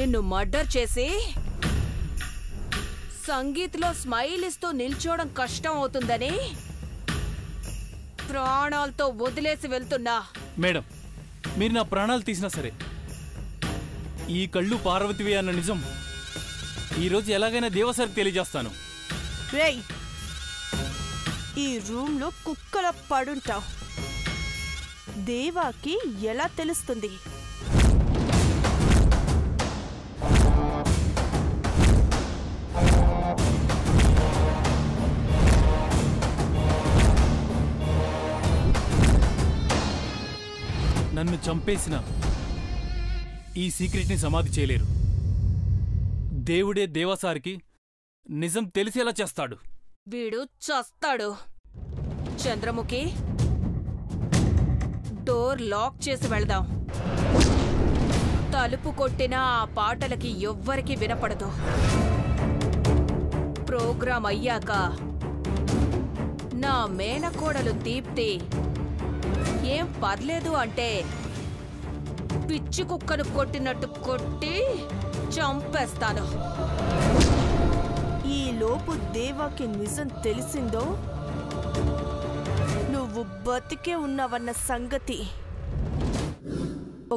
నిన్ను మర్డర్ చేసి సంగీత్లో స్మైల్ ఇస్తూ నిల్చోవడం కష్టం అవుతుందని ప్రాణాలతో వదిలేసి వెళ్తున్నా. మేడం, మీరు నా ప్రాణాలు తీసినా సరే ఈ కళ్ళు పార్వతివి అన్న నిజం ఈరోజు ఎలాగైనా దేవసారికి తెలియజేస్తాను. రేయ్, ఈ రూమ్లో కుక్కల పడుంటావు. దేవాకి ఎలా తెలుస్తుంది? నన్ను చంపేసిన ఈ సీక్రెట్ని సమాధి చేయలేరు. దేవుడే దేవసారికి నిజం తెలిసేలా చేస్తాడు. వీడు చస్తాడు. చంద్రముఖి, డోర్ లాక్ చేసి వెళ్దాం. తలుపు కొట్టిన ఆ పాటలకి ఎవ్వరికి వినపడదు. ప్రోగ్రాం అయ్యాక నా మేనకోడలు దీప్తి ఏం పర్లేదు అంటే పిచ్చి కుక్కను కొట్టినట్టు కొట్టి చంపేస్తాను. ఈ లోపు దేవాకి నిజం తెలిసిందో నువ్వు బతికే ఉన్నావన్న సంగతి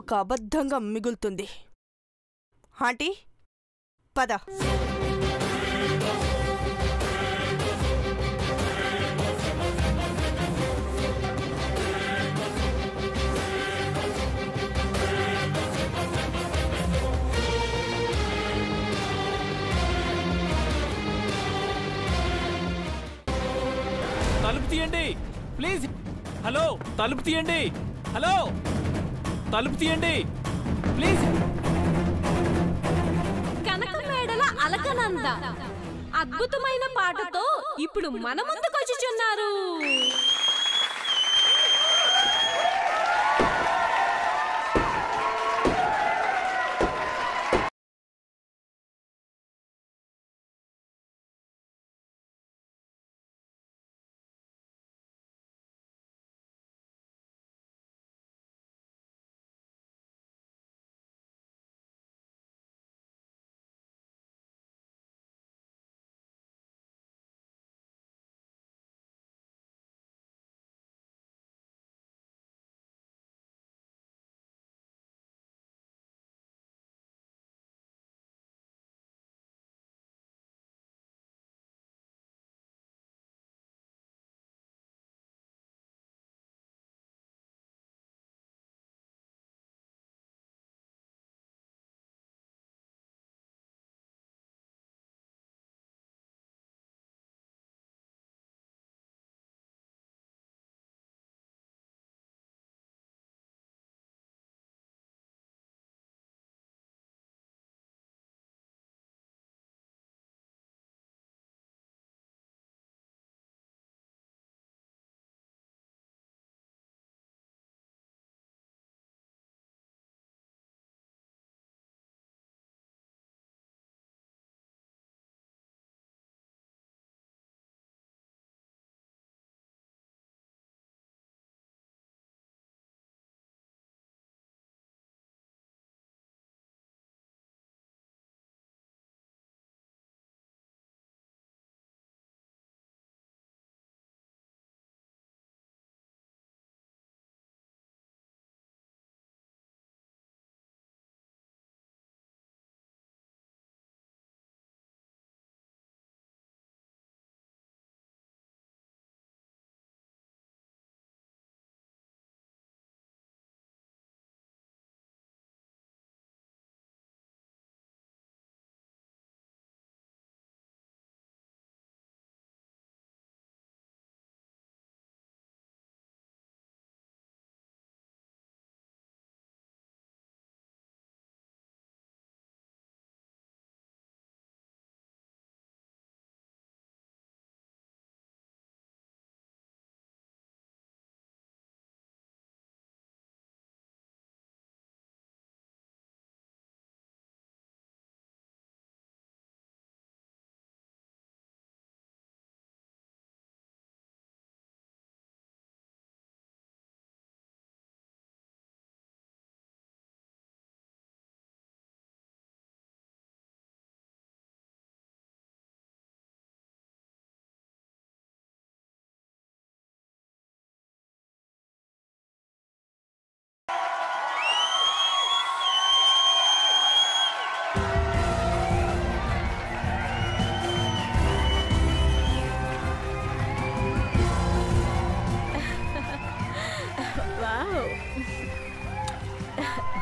ఒక అబద్ధంగా మిగులుతుంది. ఆంటీ, పద. తలుపు తీయండి ప్లీజ్. హలో, తలుపు తీయండి. హలో, తలుపు తీయండి ప్లీజ్. కనకమేడల అలకనంద అద్భుతమైన పాటతో ఇప్పుడు మన ముందుకొచ్చుచున్నారు.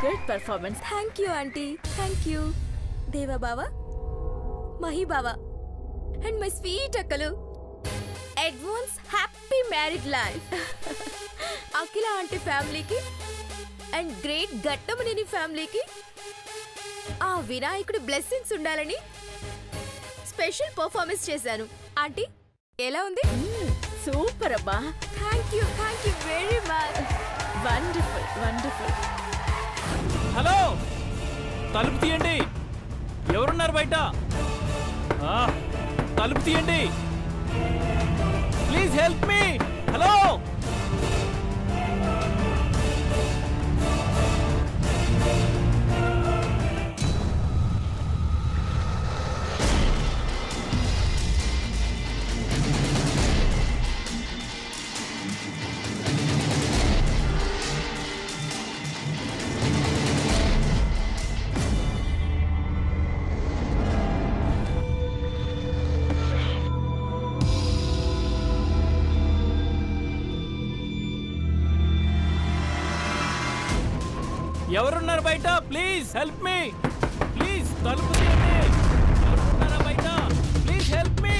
Great performance. Thank you aunty, thank you. Deva బావా, మహి బావా అండ్ మై స్వీట్ అక్కలు, advance happy married life. Akhila aunty ఫ్యామిలీకి అండ్ గ్రేట్ ఘట్టమనేని ఫ్యామిలీకి ఆ వినాయకుడి బ్లెస్సింగ్స్ ఉండాలని స్పెషల్ పర్ఫార్మెన్స్ చేశాను. ఆంటీ ఎలా ఉంది? సూపర్ అబ్బా. Thank you very much. Wonderful wonderful. Hello, తలుపు తీయండి. ఎవరున్నారు బయట? తలుపు తీయండి ప్లీజ్. Help me. హలో, ఎవరున్నారు బయట? Please help me. ప్లీజ్ తలుపు తీయండి. ఎవరున్నారా బయట? Please help me.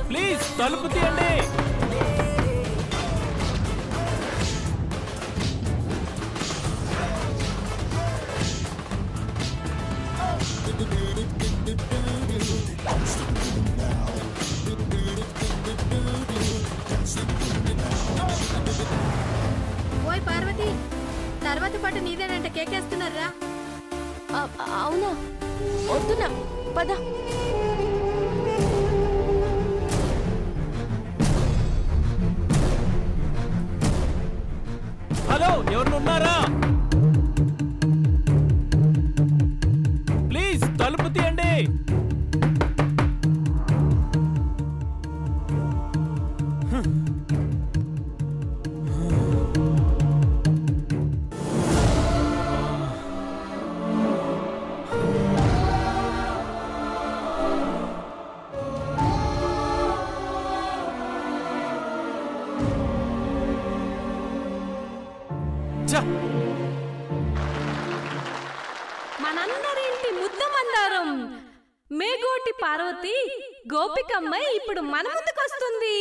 ప్లీజ్ తలుపు తీయండి. ఓయ్ పార్వతి, తర్వాత పాటు నీదేనంటే కేకేస్తున్నారా? అవునా? వద్దునా, పద. హలో, ఎవరు ఉన్నారా? ప్లీజ్ తలుపు తీయండి. మనందరింటి ముద్ద మందారం మేగోటి పార్వతి గోపికమ్మ ఇప్పుడు మన ముందుకొస్తుంది.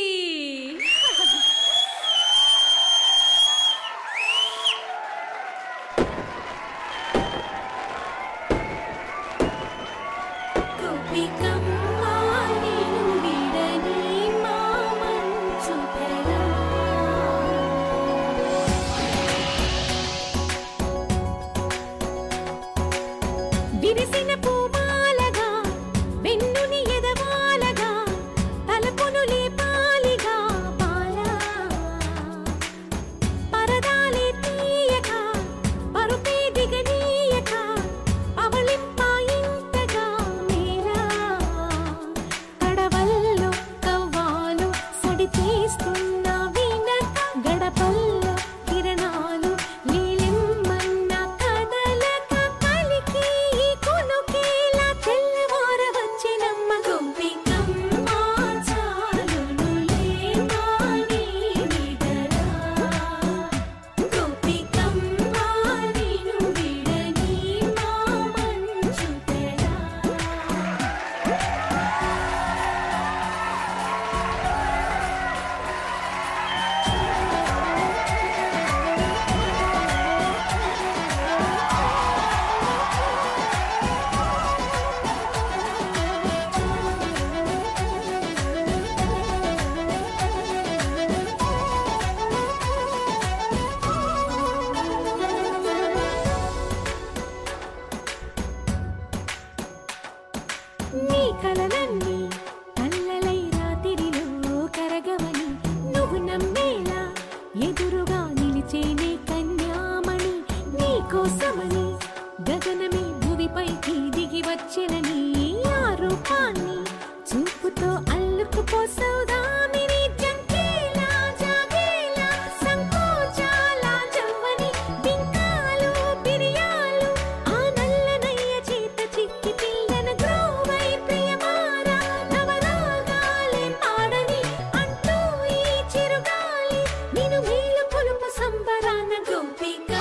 విరిసిన పూమాలగా వెన్నుని ఎదవాలగా తలపును కోసమని గగనమే భూమిపైకి దిగి వచ్చినని ఆ రూపాన్ని చూపుతో అల్లుకుపోసౌదామిని జంకేలా జాగేలా సంకోచాల జవ్వని బింకాలు బిరియాలు ఆ నల్లనయ్య చేత చిక్కి పిల్లన గ్రోవై ప్రియమారా నవరాగాలే పాడని అంటూ ఈ చిరుగాలి నిన్ను మేలు కొలుపు సంబరాన గోపిక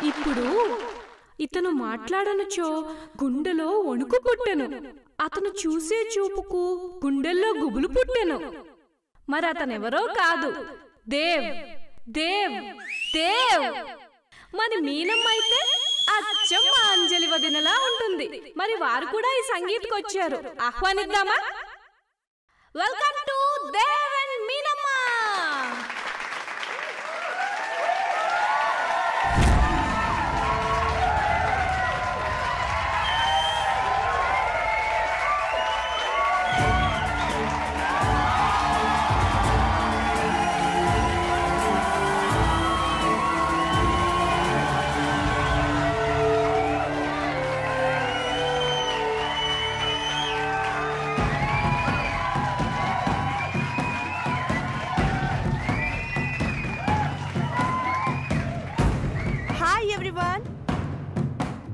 ఇప్పుడు ఇతను మాట్లాడనుచో గుండెలో వణుకు పుట్టెను. అతను చూసే చూపుకు గుండెల్లో గుబులు పుట్టెను. మరి అతనెవరో కాదు, దేవ్ దేవ్ దేవ్. మరి మీనమ్మ అయితే అచ్చం మా అంజలి వదినలా ఉంటుంది. మరి వారు కూడా ఈ సంగీత్కి వచ్చారు. ఆహ్వానిద్దామా? Welcome to Dev and మీనమ్మ.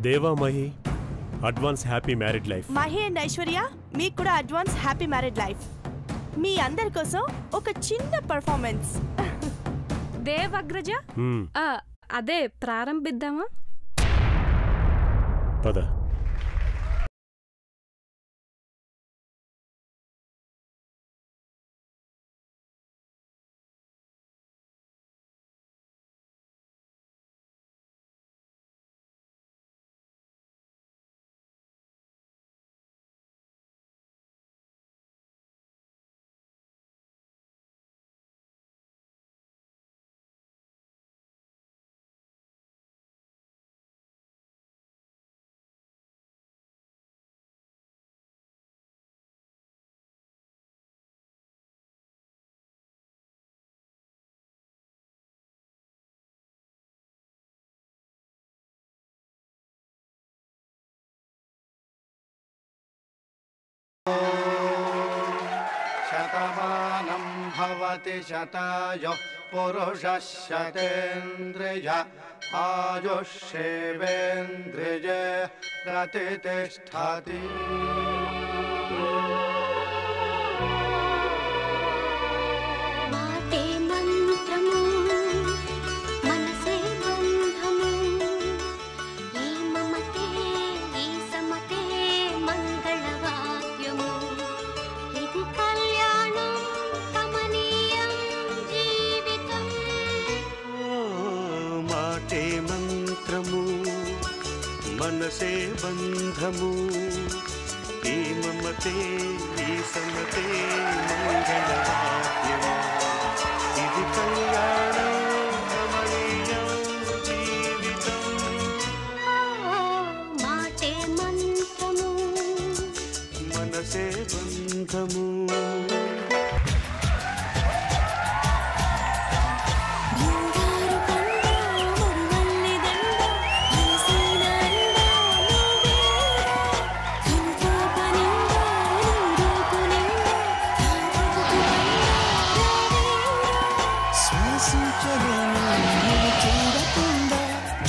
దేవా Mahi advance happy married life. Mahi and Aishwarya మీకు కూడా అడ్వాన్స్ హ్యాపీ మ్యారీడ్ లైఫ్. మీ అందరి కోసం ఒక చిన్న పర్ఫార్మెన్స్. దేవ్ అగ్రజ, అదే ప్రారంభిద్దామా? పద. శతమానం భవతి శతాయో పురుషః శతేంద్రియ ఆయుష్యేవేంద్రియే ప్రతిష్ఠతి. మనసే బంధము ఈ మమతే ఈ సమతే మంగళవాద్యము ఇది కళ్యాణం కమనీయం జీవితం. మాటే మంత్రము మనసే బంధము.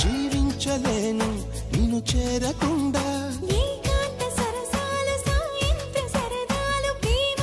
జీవించలేను నిన్ను చేరకుండా ఏకాంత సరసాలు సాయంత్ర సరదాలు ప్రేమ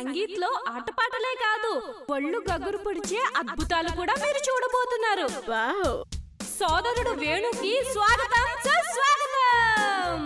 సంగీత్లో ఆటపాటలే కాదు, ఒళ్ళు గగురు పొడిచే అద్భుతాలు కూడా మీరు చూడబోతున్నారు. వావ్! సోదరుడు వేణుకి స్వాగతం, సుస్వాగతం.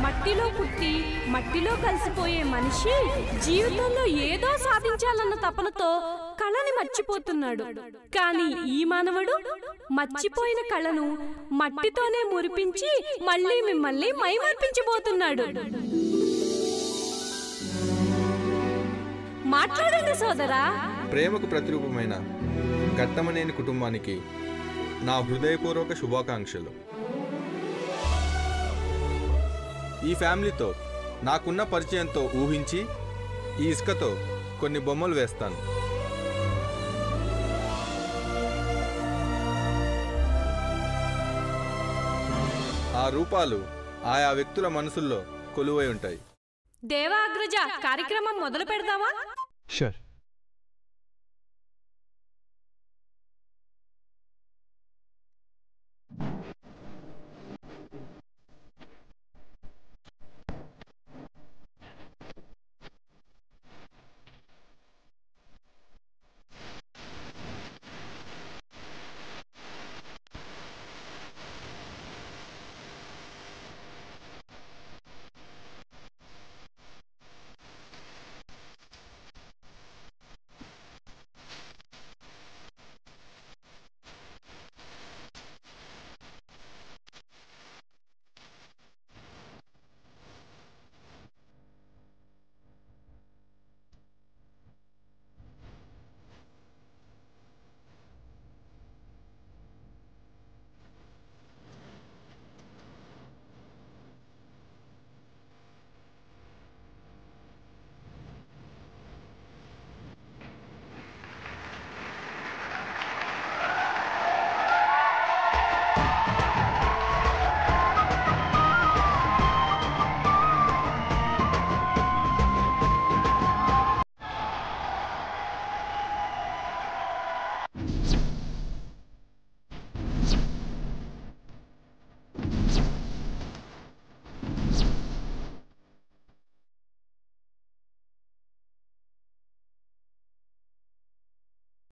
మట్టిలో పుట్టి మట్టిలో కలిసిపోయే మనిషి జీవితంలో ఏదో సాధించాలన్న తపనతో కళని మర్చిపోతున్నాడు. కానీ ఈ మానవుడు మర్చిపోయిన కళను మట్టితోనే మురిపించి మళ్ళీ మిమ్మల్ని మైమర్పించబోతున్నాడు. మాట్లాడండి సోదరా. ప్రేమకు ప్రతిరూపమైన ఘట్టమనేని కుటుంబానికి నా హృదయపూర్వక శుభాకాంక్షలు. ఈ ఫ్యామిలీతో నాకున్న పరిచయంతో ఊహించి ఈ ఇసుకతో కొన్ని బొమ్మలు వేస్తాను. ఆ రూపాలు ఆయా వ్యక్తుల మనసుల్లో కొలువై ఉంటాయి. దేవాగ్రజ, కార్యక్రమం మొదలు పెడదామా? షూర్.